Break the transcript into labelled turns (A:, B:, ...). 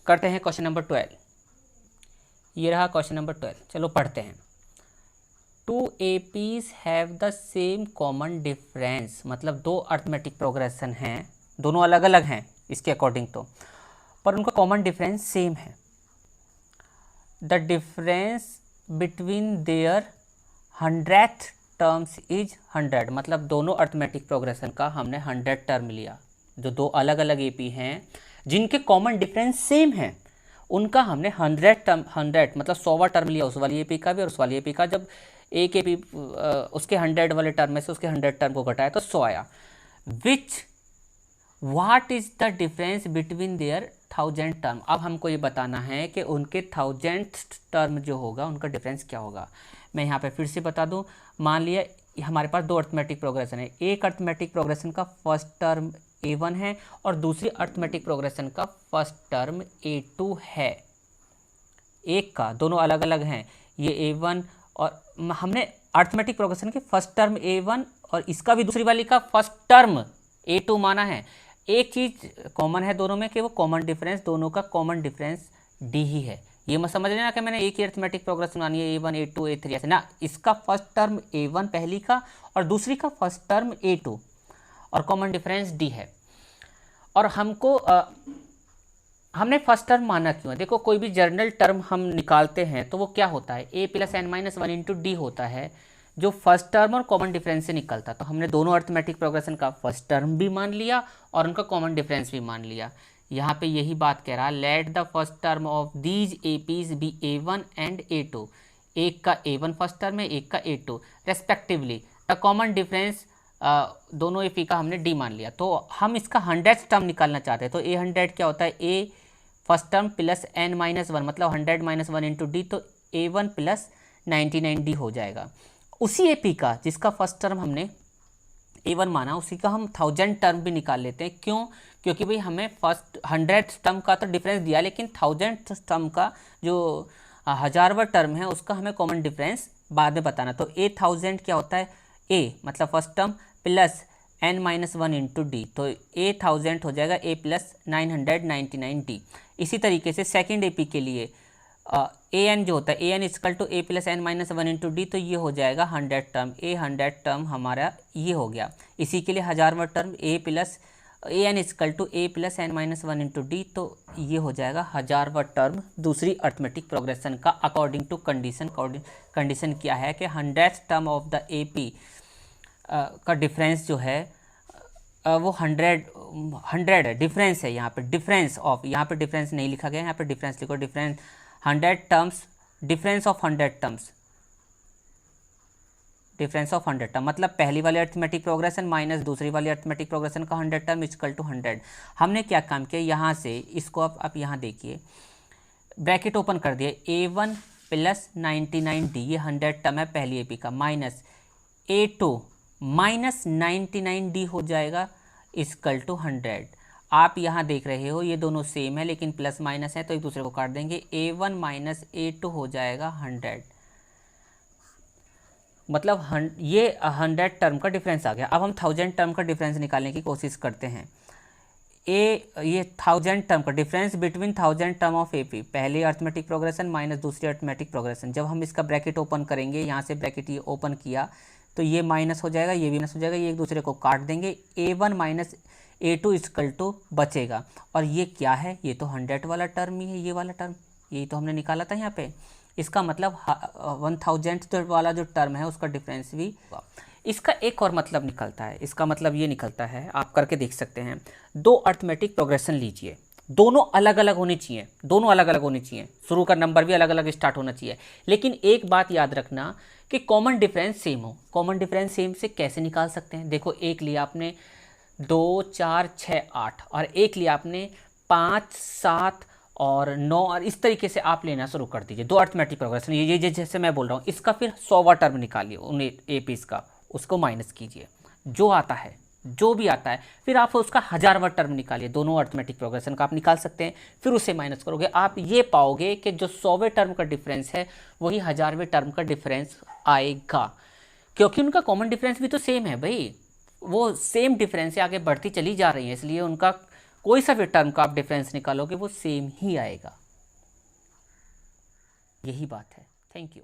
A: करते हैं question number 12। ये रहा क्वेश्चन नंबर 12, चलो पढ़ते हैं। Two APs have the same common difference, मतलब दो अर्थमेटिक प्रोग्रेशन हैं, दोनों अलग अलग हैं इसके अकॉर्डिंग तो, पर उनका कॉमन डिफरेंस सेम है। The difference between their 100th terms is 100, मतलब दोनों अर्थमेटिक प्रोग्रेशन का हमने 100 टर्म लिया। जो दो अलग अलग एपी हैं जिनके कॉमन डिफरेंस सेम है, उनका हमने 100 टर्म, 100 मतलब 100वां टर्म लिया उस वाली एपी का भी और उस वाली एपी का। जब एक एपी उसके 100 वाले टर्म में से उसके 100 टर्म को घटाया तो 100 आया। विच what is the difference between their 1000 term. अब हमको ये बताना है कि उनके 1000th टर्म जो होगा उनका डिफरेंस क्या होगा। मैं यहाँ पे फिर से बता दूँ, मान लिया हमारे पास दो अर्थमेटिक प्रोग्रेशन है। एक अर्थमेटिक प्रोग्रेशन का फर्स्ट टर्म a1 है और दूसरी अर्थमेटिक प्रोग्रेशन का फर्स्ट टर्म a2 है। एक का दोनों अलग अलग हैं, ये a1 और हमने अर्थमेटिक प्रोग्रेशन के फर्स्ट टर्म a1 और इसका भी दूसरी वाली का फर्स्ट टर्म a2 माना है। एक चीज़ कॉमन है दोनों में कि वो कॉमन डिफरेंस, दोनों का कॉमन डिफरेंस d ही है। ये मत समझ लेना कि मैंने एक ही अर्थमेटिक प्रोग्रेशन मानी है a1 a2 a3 ऐसे ना, इसका फर्स्ट टर्म a1 पहली का और दूसरी का फर्स्ट टर्म a2 और कॉमन डिफरेंस d है। और हमको हमने फर्स्ट टर्म माना क्यों है? देखो कोई भी जर्नल टर्म हम निकालते हैं तो वो क्या होता है, a + n - 1 इंटू डी होता है, जो फर्स्ट टर्म और कॉमन डिफरेंस से निकलता। तो हमने दोनों अर्थमेटिक प्रोग्रेशन का फर्स्ट टर्म भी मान लिया और उनका कॉमन डिफरेंस भी मान लिया। यहाँ पे यही बात कह रहा है, let the first term of these APs be a1 and a2। एक का a1 फर्स्ट टर्म है, एक का a2 respectively. The common difference दोनों एपी का हमने डी मान लिया। तो हम इसका 100th टर्म निकालना चाहते हैं। तो a100 क्या होता है, a first term plus n-1 मतलब 100 - 1 इंटू डी, तो a1 + 99d हो जाएगा। उसी एपी का जिसका फर्स्ट टर्म हमने a1 माना, उसी का हम 1000 टर्म भी निकाल लेते हैं। क्यों? क्योंकि भाई हमें फर्स्ट 100th टर्म का तो डिफरेंस दिया, लेकिन 1000th टर्म का जो 1000वां टर्म है उसका हमें कॉमन डिफरेंस बाद में बताना। तो a1000 क्या होता है, a मतलब first term plus n-1 into D, तो a1000 हो जाएगा a + 999d। इसी तरीके से सेकेंड एपी के लिए an जो होता है an = a + n-1 into D, तो ये हो जाएगा 100 टर्म। a 100 टर्म हमारा ये हो गया। इसी के लिए 1000वां term an = a + n-1 into D, तो ये हो जाएगा 1000वां टर्म दूसरी अर्थमेटिक प्रोग्रेशन का अकॉर्डिंग टू कंडीशन। कंडीशन क्या है कि 100th term of the AP का डिफरेंस जो है वो 100 है, डिफरेंस है। यहाँ पे डिफरेंस ऑफ, यहाँ पे डिफरेंस नहीं लिखा गया, यहाँ पे डिफरेंस लिखो। Difference 100 terms, difference of 100 terms, difference of 100 term मतलब पहली वाली अर्थमेटिक प्रोग्रेशन माइनस दूसरी वाली अर्थमेटिक प्रोग्रेशन का 100 टर्म = 100। हमने क्या काम किया, यहाँ से इसको आप यहाँ देखिए, ब्रैकेट ओपन कर दिए, a1 + 99d, ये 100 टर्म है पहली एपी का, माइनस a2 - 99d हो जाएगा = 100। आप यहाँ देख रहे हो ये दोनों सेम है लेकिन प्लस माइनस है तो एक दूसरे को काट देंगे, a1 - a2 हो जाएगा 100, मतलब ये 100 टर्म का डिफरेंस आ गया। अब हम 1000 टर्म का डिफरेंस निकालने की कोशिश करते हैं। ये 1000 टर्म का difference between 1000 term of AP, पहली अर्थमेटिक प्रोग्रेशन माइनस दूसरी अर्थमेटिक प्रोग्रेशन। जब हम इसका ब्रैकेट ओपन करेंगे, यहाँ से ब्रैकेट ये ओपन किया तो ये माइनस हो जाएगा, ये भी माइनस हो जाएगा, ये एक दूसरे को काट देंगे, a1 - a2 = बचेगा। और ये क्या है, ये तो 100 वाला टर्म ही है, ये वाला टर्म, यही तो हमने निकाला था यहाँ पे। इसका मतलब 1000th वाला जो टर्म है उसका डिफरेंस भी। इसका एक और मतलब निकलता है, इसका मतलब ये निकलता है, आप करके देख सकते हैं। दो अर्थमेटिक प्रोग्रेशन लीजिए, दोनों अलग अलग होनी चाहिए, दोनों अलग अलग होनी चाहिए, शुरू का नंबर भी अलग अलग स्टार्ट होना चाहिए, लेकिन एक बात याद रखना कि कॉमन डिफरेंस सेम हो। कॉमन डिफरेंस सेम से कैसे निकाल सकते हैं, देखो एक लिया आपने 2 4 6 8 और एक लिया आपने 5 7 और 9, और इस तरीके से आप लेना शुरू कर दीजिए। दो अर्थमेटिक प्रोग्रेशन, ये जैसे मैं बोल रहा हूँ, इसका फिर 100वां टर्म निकालिए उन एपीज का, उसको माइनस कीजिए, जो आता है जो भी आता है, फिर आप उसका 1000वां टर्म निकालिए। दोनों अर्थमेटिक प्रोग्रेशन का आप निकाल सकते हैं, फिर उसे माइनस करोगे, आप ये पाओगे कि जो 100वें टर्म का डिफरेंस है वही 1000वें टर्म का डिफरेंस आएगा, क्योंकि उनका कॉमन डिफरेंस भी तो सेम है भाई, वो सेम डिफरेंस से आगे बढ़ती चली जा रही है, इसलिए उनका कोई सा भी टर्म का आप डिफरेंस निकालोगे वो सेम ही आएगा। यही बात है। Thank you.